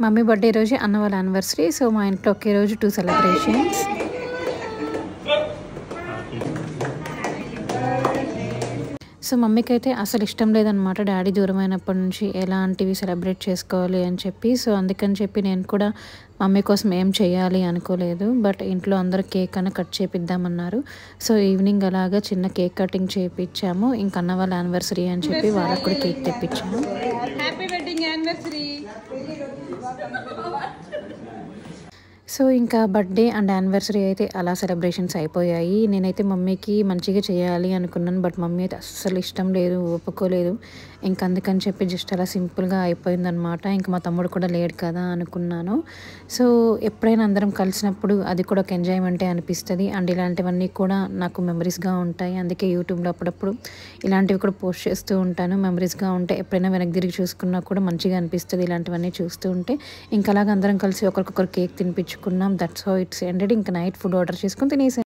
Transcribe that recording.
Mummy birthday రోజు అన్న వాళ్ళ యానివర్సరీ. సో మా ఇంట్లో ఒకే రోజు 2 సెలబ్రేషన్స్. సో మమ్మీకి అయితే అసలు ఇష్టం లేదనమాట డాడీ దూరమైనప్పటి నుంచి ఎలాంటివి సెలబ్రేట్ చేసుకోవాలి అని చెప్పి. సో అందుకని చెప్పి నేను కూడా మమ్మీ కోసం ఏం చేయాలి అనుకోలేదు. బట్ ఇంట్లో అందరూ కేక్ అన్న కట్ చేపిద్దామన్నారు. సో ఈవినింగ్ అలాగా చిన్న కేక్ కటింగ్ చేయించాము. ఇంక అన్న వాళ్ళ యానివర్సరీ అని చెప్పి వాళ్ళకు కూడా కేక్ తెప్పించాము. Happy wedding anniversary. సో ఇంకా బర్త్డే అండ్ యానివర్సరీ అయితే అలా సెలబ్రేషన్స్ అయిపోయాయి. నేనైతే మమ్మీకి మంచిగా చేయాలి అనుకున్నాను. బట్ మమ్మీ అయితే అస్సలు ఇష్టం లేదు, ఒప్పుకోలేదు. ఇంక అందుకని చెప్పి జస్ట్ అలా సింపుల్గా అయిపోయిందనమాట. ఇంక మా తమ్ముడు కూడా లేడు కదా అనుకున్నాను. సో ఎప్పుడైనా అందరం కలిసినప్పుడు అది కూడా ఒక ఎంజాయ్మెంటే అనిపిస్తుంది. అండ్ ఇలాంటివన్నీ కూడా నాకు మెమరీస్గా ఉంటాయి. అందుకే యూట్యూబ్లో అప్పుడప్పుడు ఇలాంటివి కూడా పోస్ట్ చేస్తూ ఉంటాను. మెమరీస్గా ఉంటే ఎప్పుడైనా వెనక్కి తిరిగి చూసుకున్నా కూడా మంచిగా అనిపిస్తుంది ఇలాంటివన్నీ చూస్తూ ఉంటే. ఇంకా అలాగ అందరం కలిసి ఒకరికొకరు కేక్ తినిపించుకున్నాం. That's how it's ended. ఇంకా నైట్ ఫుడ్ ఆర్డర్ చేసుకుని తినేసాం.